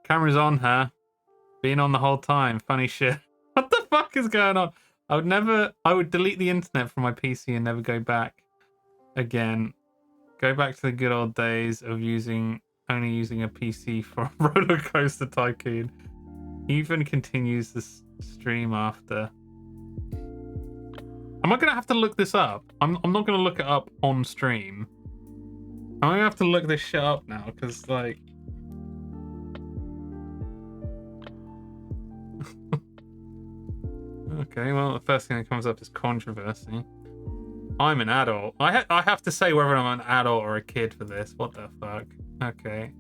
Camera's on her. Been on the whole time. Funny shit. What the fuck is going on? I would delete the internet from my PC and never go back again. Go back to the good old days of only using a PC for Roller Coaster Tycoon. Even continues the stream after. Am I gonna have to look this up? I'm not gonna look it up on stream. I'm gonna have to look this shit up now, because like okay, well the first thing that comes up is controversy. I'm an adult. I have to say whether I'm an adult or a kid for this. What the fuck? Okay.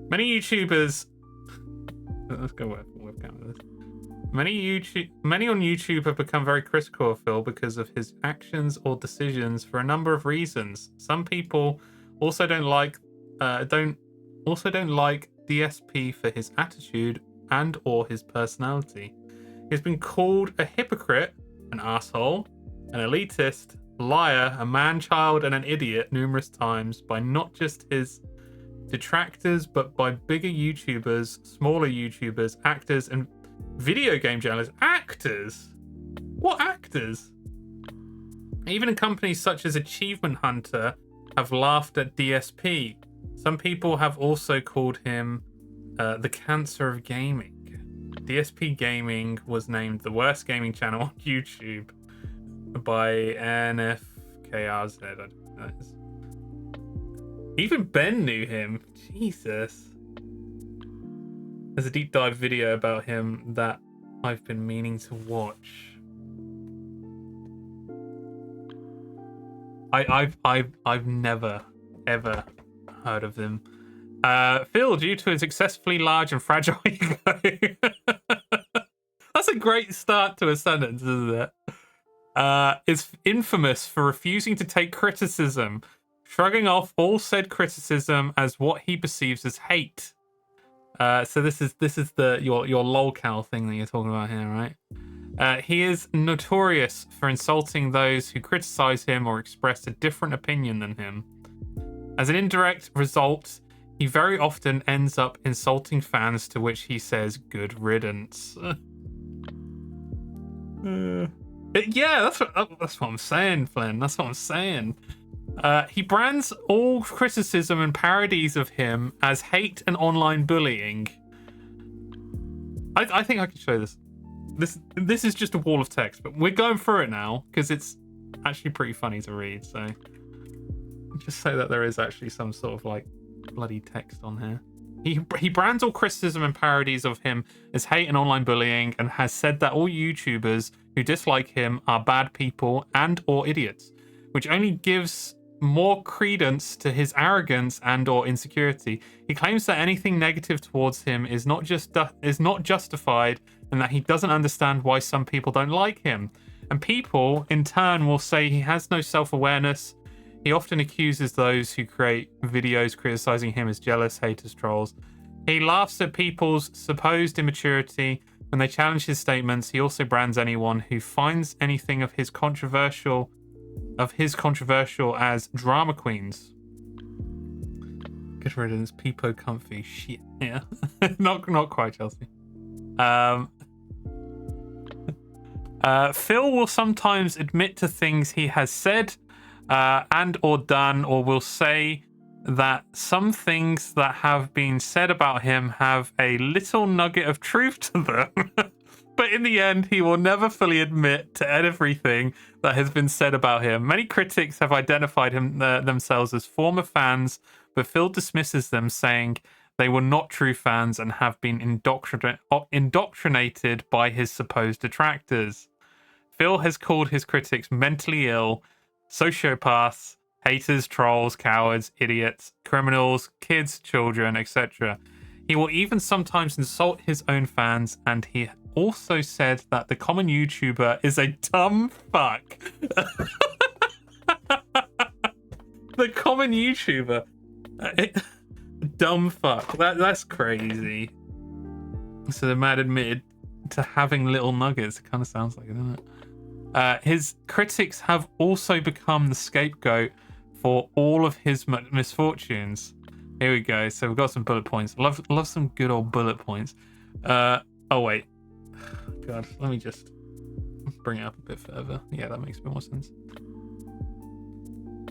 Many YouTubers. Let's go webcam with this. Many on YouTube have become very critical of Phil because of his actions or decisions for a number of reasons. Some people also don't like DSP for his attitude and or his personality. He's been called a hypocrite, an asshole, an elitist, liar, a man-child, and an idiot numerous times by not just his detractors, but by bigger YouTubers, smaller YouTubers, actors, and video game journalists. Actors? What actors? Even in companies such as Achievement Hunter have laughed at DSP. Some people have also called him the cancer of gaming. DSP Gaming was named the worst gaming channel on YouTube by NFKRZ. I don't know what that is. Even Ben knew him. Jesus. There's a deep dive video about him that I've been meaning to watch. I've never ever heard of him. Phil, due to his excessively large and fragile ego. That's a great start to a sentence, isn't it? Is infamous for refusing to take criticism, shrugging off all said criticism as what he perceives as hate. So this is your LOLCOW thing that you're talking about here, right? He is notorious for insulting those who criticize him or express a different opinion than him. As an indirect result, he very often ends up insulting fans, to which he says, "Good riddance." Yeah, that's what I'm saying, Flynn. That's what I'm saying. He brands all criticism and parodies of him as hate and online bullying. I think I can show this. This is just a wall of text, but we're going through it now because it's actually pretty funny to read. So just say that there is actually some sort of like bloody text on here. He brands all criticism and parodies of him as hate and online bullying, and has said that all YouTubers who dislike him are bad people and or idiots, which only gives more credence to his arrogance and or insecurity. He claims that anything negative towards him is not justified, and that he doesn't understand why some people don't like him. And people in turn will say he has no self-awareness. He often accuses those who create videos criticizing him as jealous, haters, trolls. He laughs at people's supposed immaturity when they challenge his statements. He also brands anyone who finds anything of his controversial as drama queens. Good riddance, peepo comfy. Shit, yeah. not quite, Chelsea. Phil will sometimes admit to things he has said and or done, or will say that some things that have been said about him have a little nugget of truth to them. But in the end, he will never fully admit to everything that has been said about him. Many critics have identified themselves as former fans, but Phil dismisses them, saying they were not true fans and have been indoctrinated by his supposed detractors. Phil has called his critics mentally ill, sociopaths, haters, trolls, cowards, idiots, criminals, kids, children, etc. He will even sometimes insult his own fans, and he also said that the common YouTuber is a dumb fuck. The common YouTuber. Dumb fuck. That's crazy. So the man admitted to having little nuggets. It kind of sounds like it, doesn't it? His critics have also become the scapegoat for all of his misfortunes. Here we go. So we've got some bullet points. Love some good old bullet points. Oh wait, God, let me just bring it up a bit further. Yeah, that makes a bit more sense.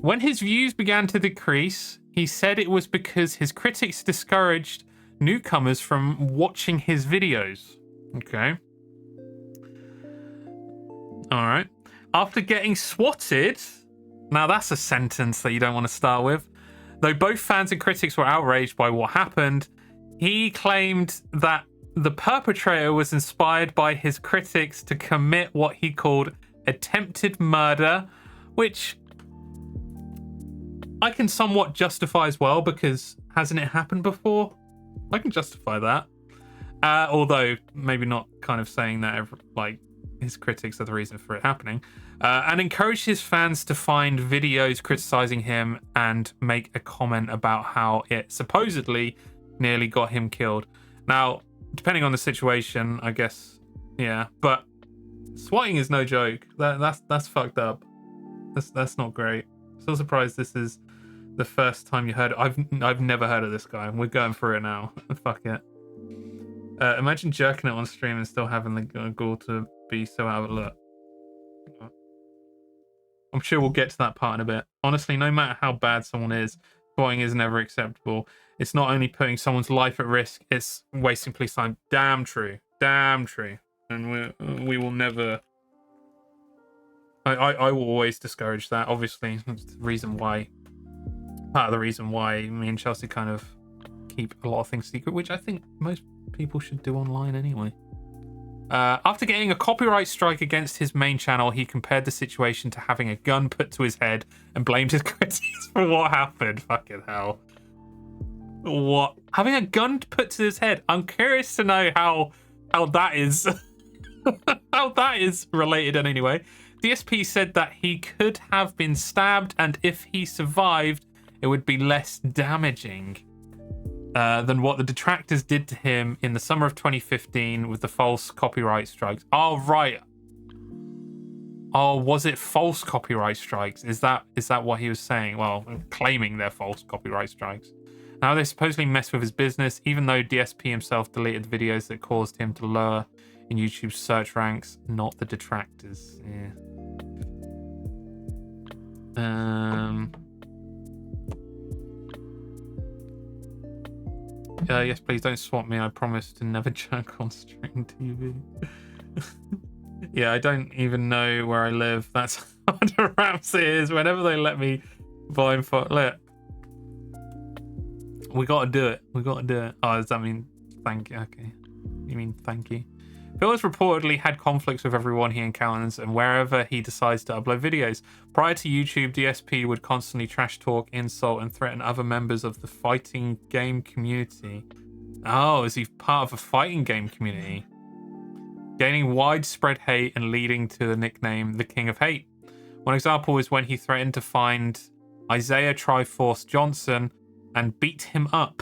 When his views began to decrease, he said it was because his critics discouraged newcomers from watching his videos. Okay. All right. After getting swatted, now that's a sentence that you don't want to start with. Though both fans and critics were outraged by what happened, he claimed that the perpetrator was inspired by his critics to commit what he called attempted murder, which I can somewhat justify as well, because hasn't it happened before? I can justify that. Although maybe not kind of saying that like his critics are the reason for it happening. And encouraged his fans to find videos criticizing him and make a comment about how it supposedly nearly got him killed. Now, depending on the situation, I guess, yeah. But swatting is no joke. That's fucked up. That's not great. Still surprised this is the first time you heard it. I've never heard of this guy. We're going through it now. Fuck it. Imagine jerking it on stream and still having the gall to be so out of luck. I'm sure we'll get to that part in a bit. Honestly, no matter how bad someone is, swatting is never acceptable. It's not only putting someone's life at risk, it's wasting police time. Damn true. Damn true. And we will never... I will always discourage that. Obviously, that's the reason why... Part of the reason why me and Chelsea kind of keep a lot of things secret, which I think most people should do online anyway. After getting a copyright strike against his main channel, he compared the situation to having a gun put to his head and blamed his critics for what happened. Fucking hell. What? Having a gun put to his head? I'm curious to know how that is... how that is related in any way. DSP said that he could have been stabbed, and if he survived, it would be less damaging than what the detractors did to him in the summer of 2015 with the false copyright strikes. Oh, right. Oh, was it false copyright strikes? Is that what he was saying? Well, claiming they're false copyright strikes. Now, they supposedly messed with his business, even though DSP himself deleted videos that caused him to lower in YouTube's search ranks, not the detractors. Yeah. Yes, please don't swat me. I promise to never jerk on stream TV. Yeah, I don't even know where I live. That's how under wraps it is. Whenever they let me blindfold, look. We gotta do it. We gotta do it. Oh, does that mean thank you? Okay. You mean thank you? Phil has reportedly had conflicts with everyone he encounters and wherever he decides to upload videos. Prior to YouTube, DSP would constantly trash talk, insult, and threaten other members of the fighting game community. Oh, is he part of a fighting game community? Gaining widespread hate and leading to the nickname The King of Hate. One example is when he threatened to find Isaiah Triforce Johnson and beat him up.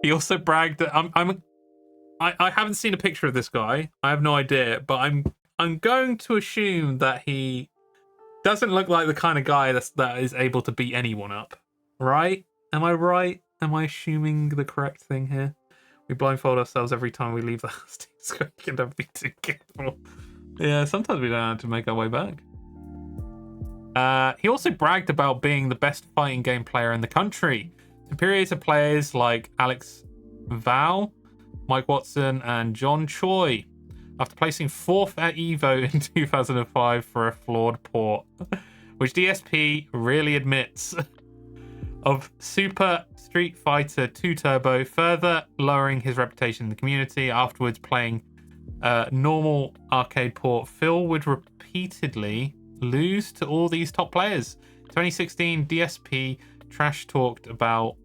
He also bragged that I haven't seen a picture of this guy. I have no idea, but I'm going to assume that he doesn't look like the kind of guy that is able to beat anyone up. Right? Am I right? Am I assuming the correct thing here? We blindfold ourselves every time we leave the house, so we can never be too careful. Yeah, sometimes we don't have to make our way back. He also bragged about being the best fighting game player in the country, superior to players like Alex Val, Mike Watson, and John Choi, after placing 4th at EVO in 2005 for a flawed port, which DSP really admits, of Super Street Fighter 2 Turbo, further lowering his reputation in the community. Afterwards, playing normal arcade port, Phil would repeatedly lose to all these top players. 2016, DSP trash talked about,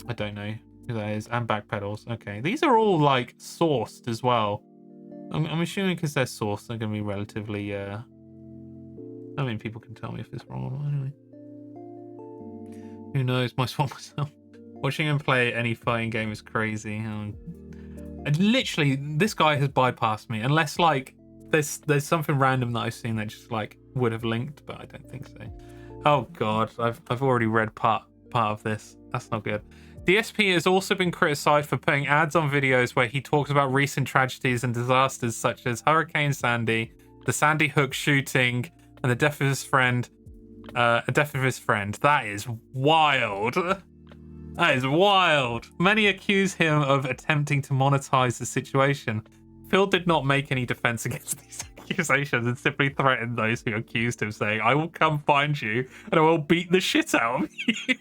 I don't know who that is, and backpedals. Okay, these are all like sourced as well. I'm assuming because they're sourced, they're going to be relatively. I mean, people can tell me if it's wrong or not. Anyway, who knows? Might swap myself. Watching him play any fighting game is crazy. And literally, this guy has bypassed me, unless like there's something random that I've seen that just like would have linked, but I don't think so. Oh god, I've already read part of this. That's not good. DSP has also been criticized for putting ads on videos where he talks about recent tragedies and disasters such as Hurricane Sandy, the Sandy Hook shooting, and the death of his friend. That is wild. That is wild. Many accuse him of attempting to monetize the situation. Phil did not make any defense against these accusations and simply threatened those who accused him, saying, "I will come find you and I will beat the shit out of you."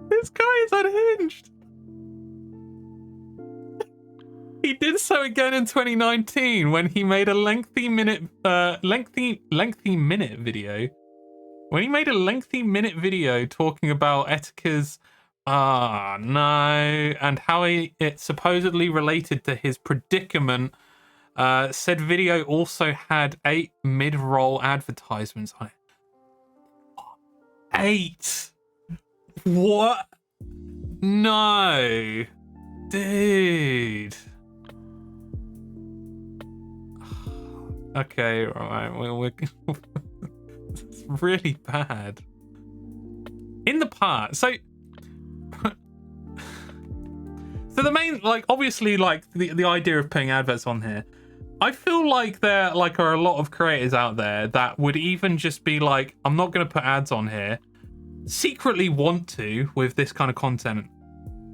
This guy is unhinged. He did so again in 2019 when he made a lengthy minute video. When he made a lengthy minute video talking about Etika's and how it supposedly related to his predicament. Said video also had 8 mid-roll advertisements on it. 8? What? No. Dude. Okay, right. We're it's really bad. In the part, so the main, like, obviously, like, the idea of putting adverts on here, I feel like there are a lot of creators out there that would even just be like, I'm not going to put ads on here, secretly want to with this kind of content,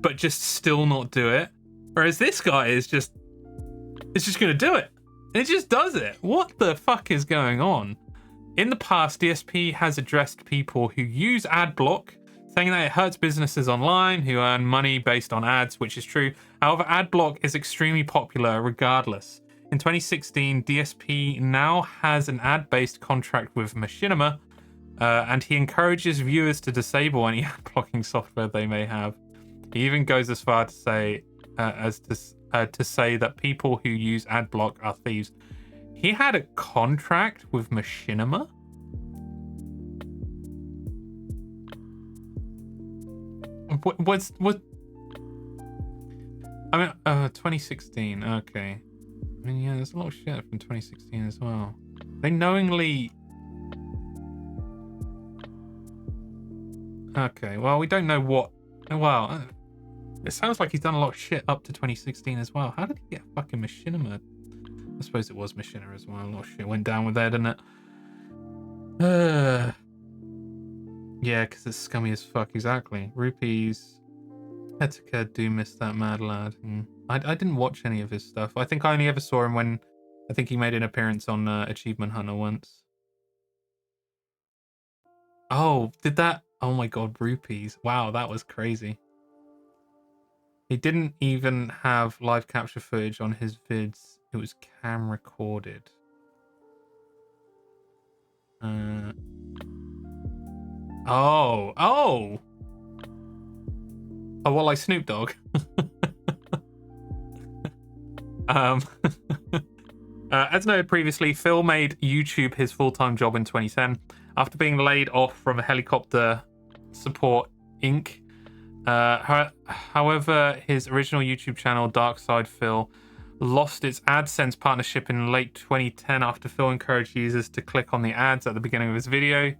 but just still not do it. Whereas this guy is just going to do it. It just does it. What the fuck is going on? In the past, DSP has addressed people who use ad block, saying that it hurts businesses online who earn money based on ads, which is true. However, ad block is extremely popular regardless. In 2016, DSP now has an ad-based contract with Machinima, and he encourages viewers to disable any ad blocking software they may have. He even goes as far to say to say that people who use ad block are thieves. He had a contract with Machinima? What? I mean, 2016. Okay. I mean, yeah, there's a lot of shit from 2016 as well. They knowingly. Okay. Well, we don't know what. Well, it sounds like he's done a lot of shit up to 2016 as well. How did he get fucking Machinima? I suppose it was Machinima as well. A lot of shit went down with that, didn't it? Yeah, because it's scummy as fuck. Exactly. Rupees. Etika do miss that mad lad. I didn't watch any of his stuff. I think I only ever saw him when I think he made an appearance on Achievement Hunter once. Oh, did that? Oh my god, Rupees. Wow, that was crazy. He didn't even have live capture footage on his vids. It was cam recorded. Oh, well, like Snoop Dogg. As noted previously, Phil made YouTube his full-time job in 2010 after being laid off from Helicopter Support Inc. However, his original YouTube channel, Dark Side Phil, lost its AdSense partnership in late 2010 after Phil encouraged users to click on the ads at the beginning of his video.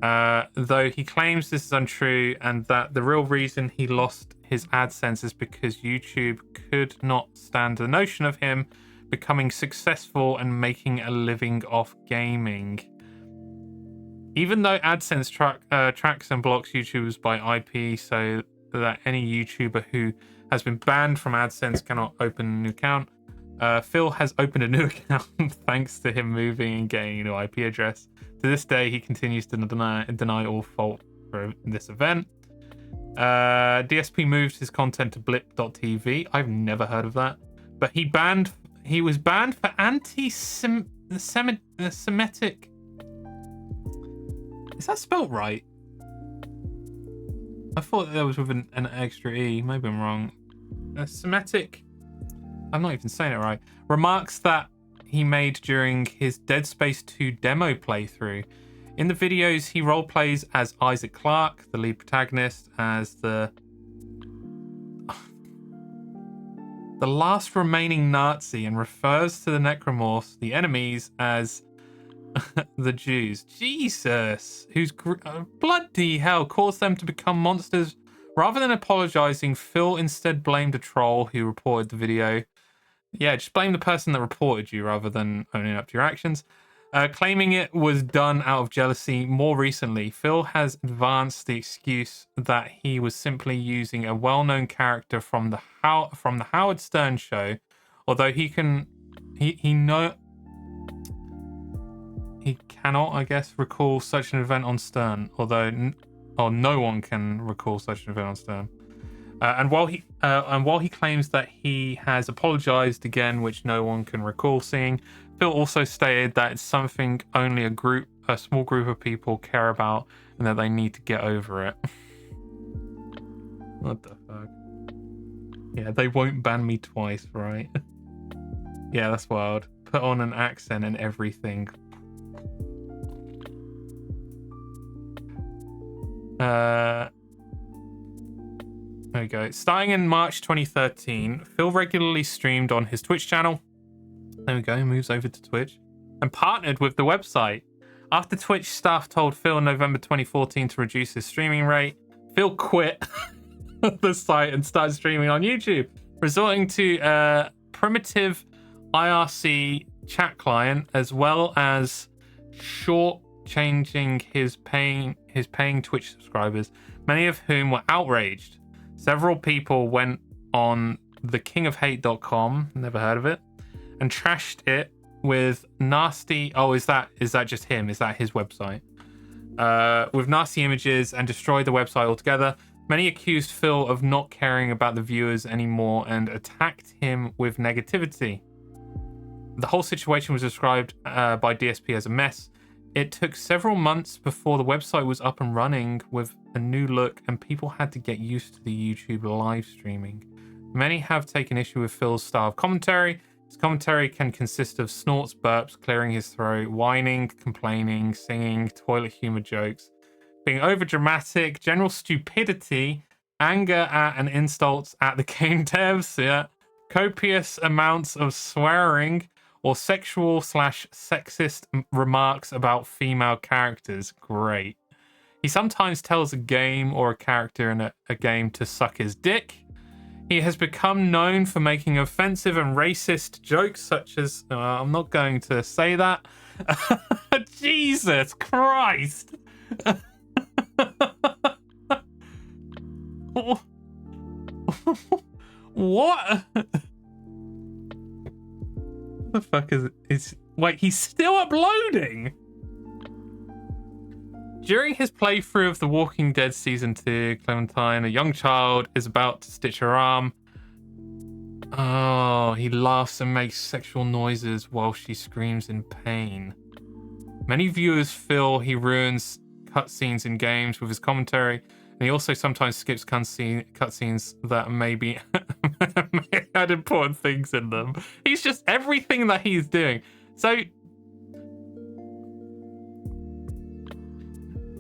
Though he claims this is untrue and that the real reason he lost his AdSense is because YouTube could not stand the notion of him becoming successful and making a living off gaming. Even though AdSense tracks and blocks YouTubers by IP so that any YouTuber who has been banned from AdSense cannot open a new account, Phil has opened a new account thanks to him moving and getting a new IP address. To this day, he continues to deny all fault for this event. DSP moved his content to blip.tv. I've never heard of that. But he was banned for anti-Semitic. Is that spelt right? I thought there was with an extra E. Maybe I'm wrong. Semitic. I'm not even saying it right. Remarks that he made during his Dead Space 2 demo playthrough. In the videos, he roleplays as Isaac Clarke, the lead protagonist, as the last remaining Nazi, and refers to the necromorphs, the enemies, as the Jews. Jesus, whose bloody hell caused them to become monsters. Rather than apologizing, Phil instead blamed a troll who reported the video. Yeah, just blame the person that reported you rather than owning up to your actions. Claiming it was done out of jealousy. More recently, Phil has advanced the excuse that he was simply using a well-known character from the Howard Stern show, although he cannot, I guess, recall such an event on Stern. Although, no one can recall such an event on Stern. And while he claims that he has apologized again, which no one can recall seeing, Phil also stated that it's something only a small group of people care about, and that they need to get over it. What the fuck? Yeah, they won't ban me twice, right? Yeah, that's wild. Put on an accent and everything. There we go. Starting in March 2013, Phil regularly streamed on his Twitch channel. There we go, moves over to Twitch. And partnered with the website. After Twitch staff told Phil in November 2014 to reduce his streaming rate, Phil quit the site and started streaming on YouTube, resorting to a primitive IRC chat client, as well as short-changing his paying Twitch subscribers, many of whom were outraged. Several people went on thekingofhate.com, never heard of it, and trashed it with nasty... Oh, is that just him? Is that his website? With nasty images, and destroyed the website altogether. Many accused Phil of not caring about the viewers anymore and attacked him with negativity. The whole situation was described by DSP as a mess. It took several months before the website was up and running with a new look, and people had to get used to the YouTube live streaming. Many have taken issue with Phil's style of commentary. His commentary can consist of snorts, burps, clearing his throat, whining, complaining, singing, toilet humor jokes, being overdramatic, general stupidity, anger at and insults at the game devs, copious amounts of swearing, or sexual/sexist remarks about female characters. Great. He sometimes tells a game or a character in a game to suck his dick. He has become known for making offensive and racist jokes, such as... I'm not going to say that. Jesus Christ. What? The fuck is wait, he's still uploading? During his playthrough of The Walking Dead Season 2, Clementine, a young child, is about to stitch her arm. Oh, he laughs and makes sexual noises while she screams in pain. Many viewers feel he ruins cutscenes in games with his commentary, and he also sometimes skips cutscenes that maybe had important things in them. He's just everything that he's doing. So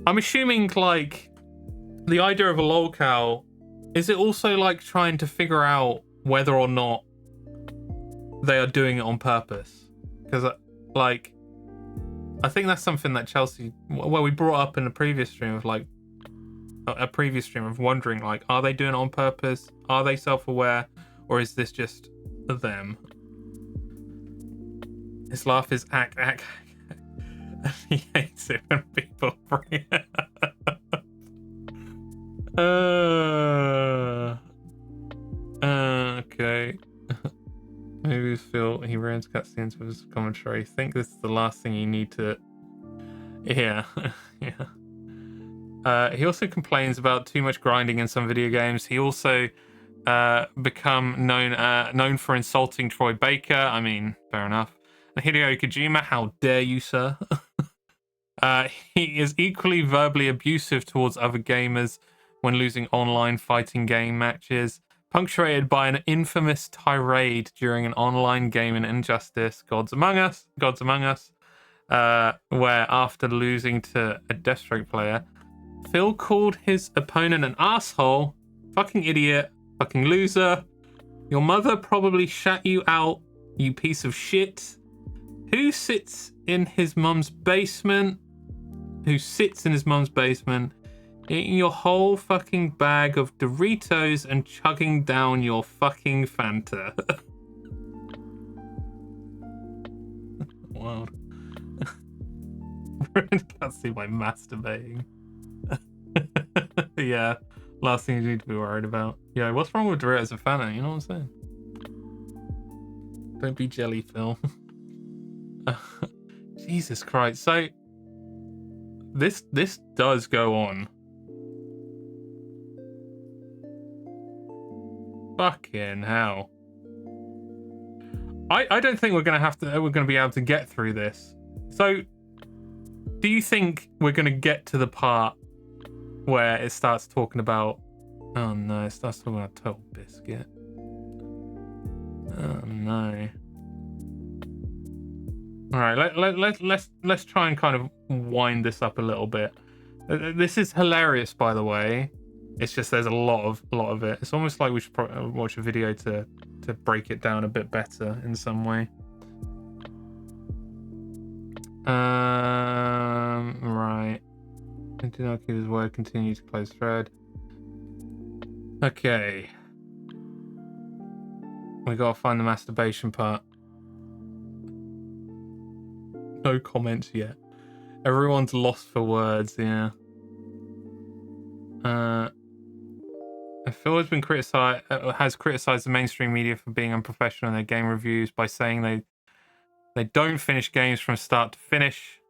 I'm assuming, like, the idea of a lolcow, is it also like trying to figure out whether or not they are doing it on purpose? Because, like, I think that's something that Chelsea, well, we brought up in a previous stream of, like, wondering, like, are they doing it on purpose? Are they self-aware? Or is this just them? His laugh is ack. He hates it when people bring it up. Okay. Maybe Phil, he ruins cutscenes with his commentary. I think this is the last thing you need to... Yeah. Yeah. He also complains about too much grinding in some video games. He also become known for insulting Troy Baker. I mean, fair enough. Hideo Kojima, how dare you, sir? He is equally verbally abusive towards other gamers when losing online fighting game matches, punctuated by an infamous tirade during an online game in Injustice, Gods Among Us, where after losing to a Deathstroke player, Phil called his opponent an asshole, fucking idiot, fucking loser. Your mother probably shat you out, you piece of shit. Who sits in his mum's basement? Who sits in his mum's basement, eating your whole fucking bag of Doritos and chugging down your fucking Fanta? Wild. Can't see by masturbating. Yeah, last thing you need to be worried about. Yeah, what's wrong with Doritos and Fanta? You know what I'm saying? Don't be jelly, Phil. Jesus Christ. So this does go on. Fucking hell. I don't think we're gonna be able to get through this. So do you think we're gonna get to the part where it starts talking about, oh no, it starts talking about Total Biscuit. Oh no. All right, let's try and kind of wind this up a little bit. This is hilarious, by the way. It's just there's a lot of it. It's almost like we should watch a video to break it down a bit better in some way. Right. Do not keep his word. Continue to close thread. Okay. We gotta find the masturbation part. No comments yet. Everyone's lost for words, yeah. Phil has been criticized the mainstream media for being unprofessional in their game reviews by saying they don't finish games from start to finish.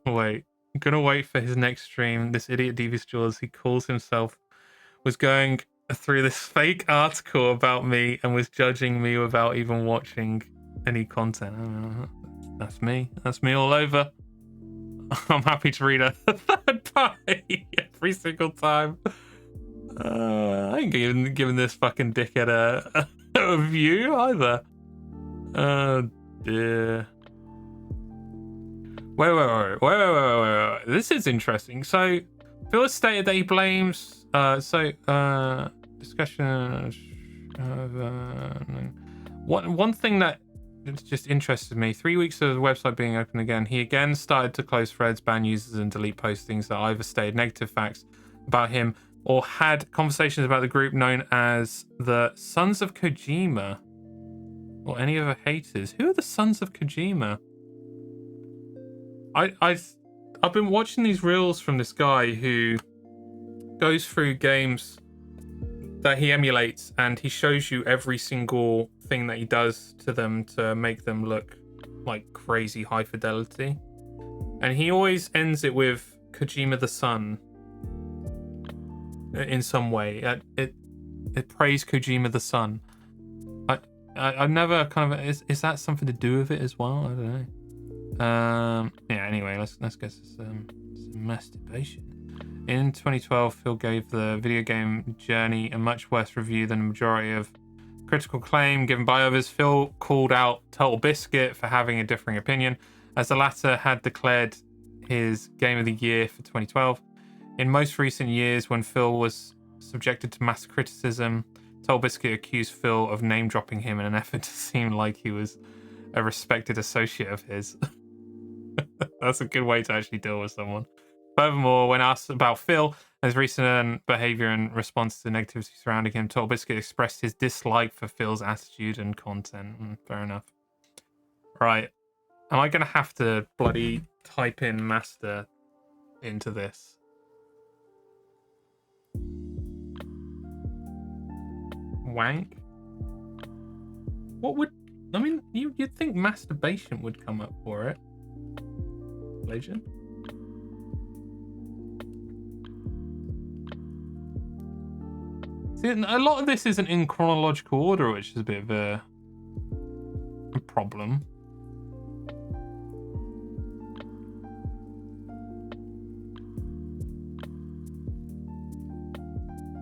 Wait, I'm gonna wait for his next stream. This idiot Devious Jaws, he calls himself, was going through this fake article about me and was judging me without even watching any content. That's me. That's me all over. I'm happy to read a third party every single time. I ain't giving this fucking dickhead a view either. Oh dear. Wait. This is interesting. So, Phil has stated that he blames. Discussion. One thing that just interested me. 3 weeks of the website being open again, he again started to close threads, ban users, and delete postings that either stated negative facts about him or had conversations about the group known as the Sons of Kojima or any other haters. Who are the Sons of Kojima? I've been watching these reels from this guy who goes through games that he emulates and he shows you every single thing that he does to them to make them look like crazy high fidelity, and he always ends it with Kojima the Son in some way. It praise Kojima the Son. I never kind of is that something to do with it as well? I don't know. Yeah, anyway, let's get some masturbation. In 2012, Phil gave the video game Journey a much worse review than the majority of critical acclaim given by others. Phil called out Total Biscuit for having a differing opinion, as the latter had declared his Game of the Year for 2012. In most recent years, when Phil was subjected to mass criticism, Total Biscuit accused Phil of name-dropping him in an effort to seem like he was a respected associate of his. That's a good way to actually deal with someone. Furthermore, when asked about Phil and his recent behavior in response to negativity surrounding him, Total Biscuit expressed his dislike for Phil's attitude and content. Fair enough. Right. Am I going to have to bloody type in master into this? Wank? What would... I mean, you'd think masturbation would come up for it. Legend? See, a lot of this isn't in chronological order, which is a bit of a problem.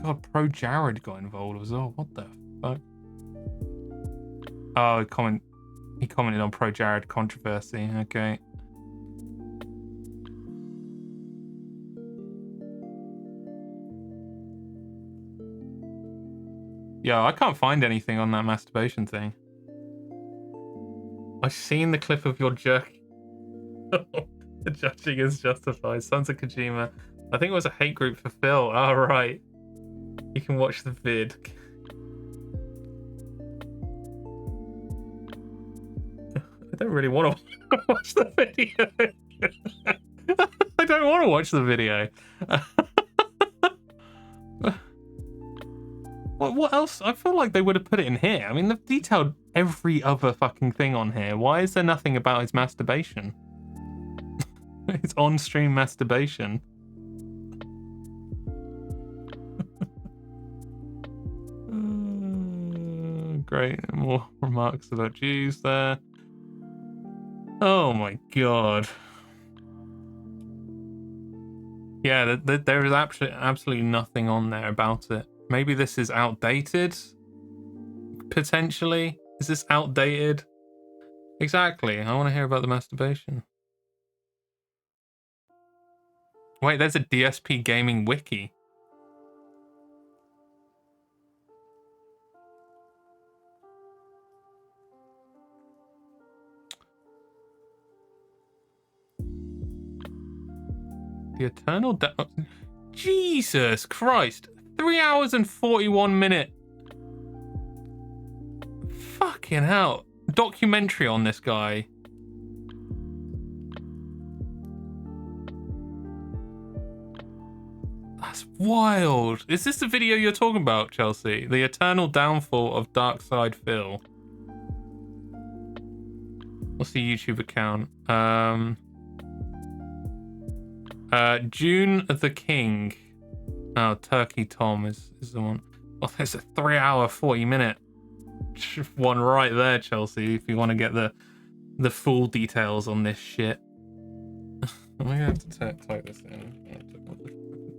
God, Pro Jared got involved as well. What the fuck? Oh, he commented on Pro Jared controversy. Okay. Yeah, I can't find anything on that masturbation thing. I've seen the clip of your jerk. The judging is justified. Sons of Kojima. I think it was a hate group for Phil. Oh, right. You can watch the vid. I don't really want to watch the video. I don't want to watch the video. What else? I feel like they would have put it in here. I mean, they've detailed every other fucking thing on here. Why is there nothing about his masturbation? His on-stream masturbation. Great. More remarks about Jews there. Oh my god. Yeah, there is absolutely nothing on there about it. Maybe this is outdated? Potentially? Is this outdated? Exactly. I want to hear about the masturbation. Wait, there's a DSP Gaming wiki. The Eternal Jesus Christ. 3 hours and 41 minutes. Fucking hell. Documentary on this guy. That's wild. Is this the video you're talking about, Chelsea? The Eternal Downfall of Darkside Phil. What's the YouTube account? June the King. Oh, Turkey Tom is the one. Oh, there's a 3 hour 40 minute one right there, Chelsea, if you want to get the full details on this shit. I'm gonna have to type this in.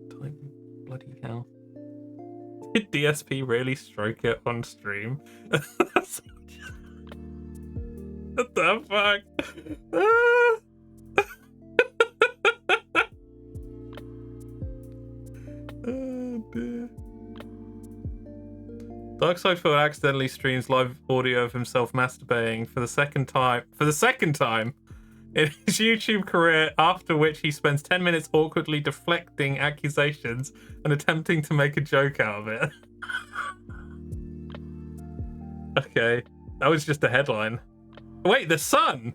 Type bloody hell. Did DSP really stroke it on stream? What the fuck? Oh dear. Darkside Phil accidentally streams live audio of himself masturbating for the second time in his YouTube career, after which he spends 10 minutes awkwardly deflecting accusations and attempting to make a joke out of it. Okay, that was just a headline. Wait, The Sun?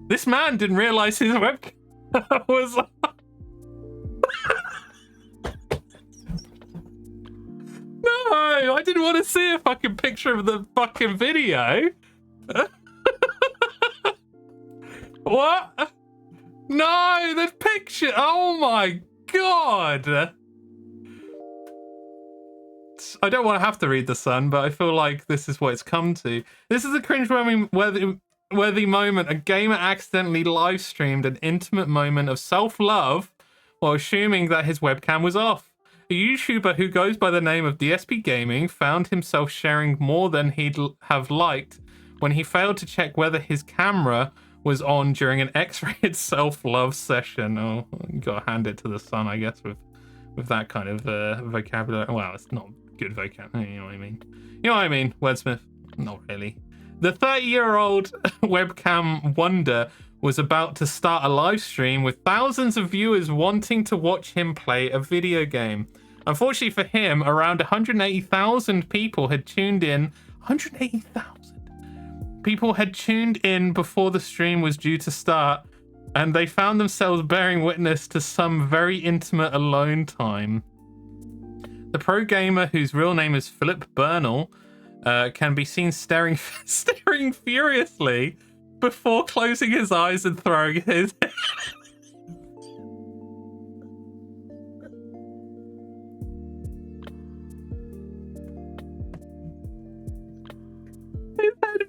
This man didn't realize his webcam was on. No, I didn't want to see a fucking picture of the fucking video. What? No, the picture. Oh my god. I don't want to have to read The Sun, but I feel like this is what it's come to. This is a cringe-worthy moment. A gamer accidentally live streamed an intimate moment of self-love while assuming that his webcam was off. A YouTuber who goes by the name of DSP Gaming found himself sharing more than he'd have liked when he failed to check whether his camera was on during an X-rated self-love session. Oh, you gotta hand it to The Sun, I guess, with that kind of vocabulary. Well, it's not good vocabulary, you know what I mean. You know what I mean, wordsmith? Not really. The 30-year-old webcam wonder was about to start a live stream with thousands of viewers wanting to watch him play a video game. Unfortunately for him, around 180,000 people had tuned in. 180,000 people had tuned in before the stream was due to start, and they found themselves bearing witness to some very intimate alone time. The pro gamer, whose real name is Philip Bernal, can be seen staring furiously before closing his eyes and throwing his head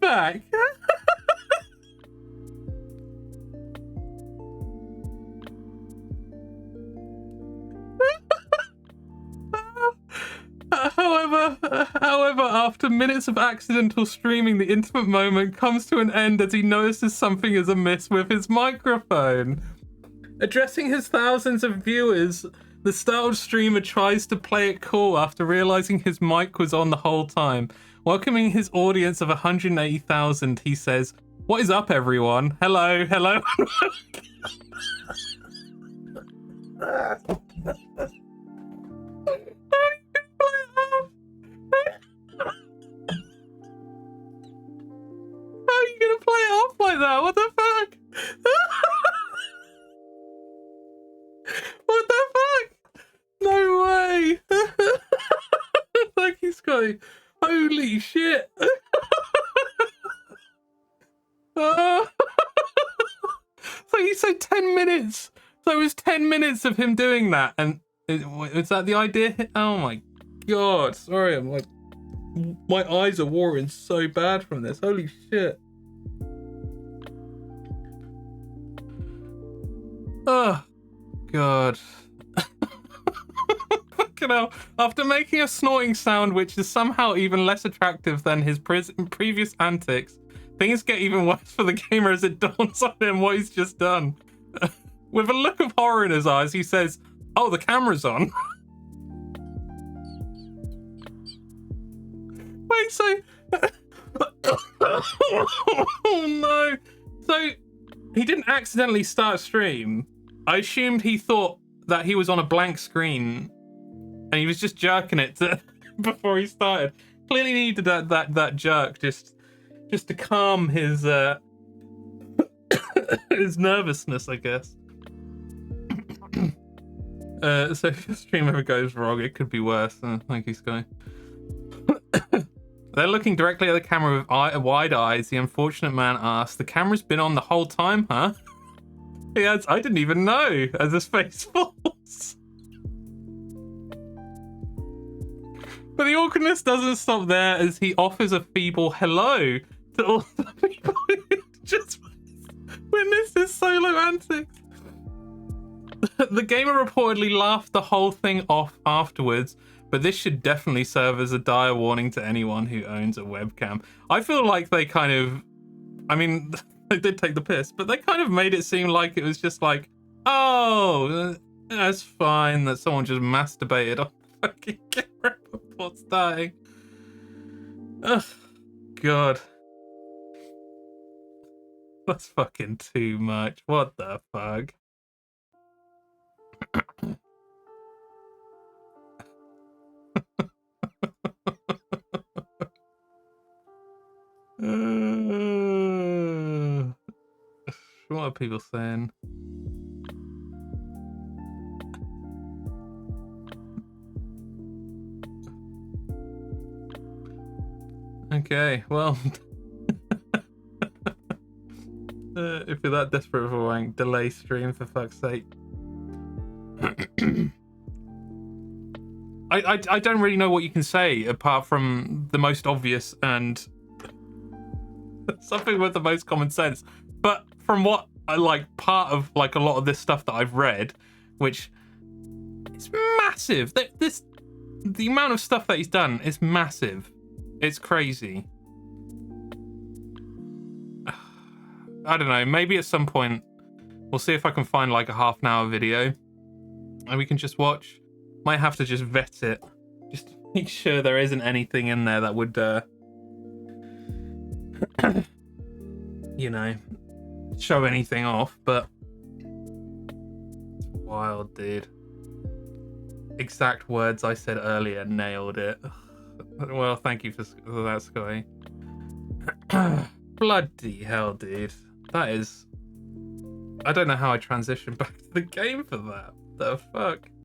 back. However, after minutes of accidental streaming, the intimate moment comes to an end as he notices something is amiss with his microphone. Addressing his thousands of viewers, the startled streamer tries to play it cool after realizing his mic was on the whole time. Welcoming his audience of 180,000, he says, What is up, everyone? Hello, hello. How are you gonna play it off like that? What the fuck? What the fuck? No way. Thank you, Scotty. Holy shit. So you said 10 minutes. So it was 10 minutes of him doing that. And was that the idea? Oh my god. Sorry, I'm like, my eyes are watering so bad from this. Holy shit. Oh god. Fucking hell. After making a snorting sound which is somehow even less attractive than his previous antics, things get even worse for the gamer as it dawns on him what he's just done. With a look of horror in his eyes, he says, "Oh, the camera's on." Wait, so... Oh no. So, he didn't accidentally start a stream. I assumed he thought that he was on a blank screen and he was just jerking it before he started. Clearly needed that jerk just to calm his his nervousness, I guess. So if the stream ever goes wrong, it could be worse. Thank you, Sky. They're looking directly at the camera with wide eyes. The unfortunate man asks, "The camera's been on the whole time, huh?" He adds, "I didn't even know," as his face falls. But the awkwardness doesn't stop there as he offers a feeble hello to all the people who just witnessed his solo antics. The gamer reportedly laughed the whole thing off afterwards, but this should definitely serve as a dire warning to anyone who owns a webcam. I feel like they kind of, I mean, they did take the piss, but they kind of made it seem like it was just like, oh, that's fine that someone just masturbated on the fucking camera before starting. Ugh, God. That's fucking too much. What the fuck? What are people saying? Okay, well, if you're that desperate for wank, delay stream for fuck's sake. I don't really know what you can say apart from the most obvious and something with the most common sense. But from what I like, part of like a lot of this stuff that I've read, which is massive. The amount of stuff that he's done is massive. It's crazy. I don't know. Maybe at some point we'll see if I can find like a half-an-hour video and we can just watch. Might have to just vet it, just to make sure there isn't anything in there that would, you know, show anything off. But wild, dude. Exact words I said earlier, nailed it. Well, thank you for that, Sky. Bloody hell, dude. That is... I don't know how I transitioned back to the game for that. The fuck?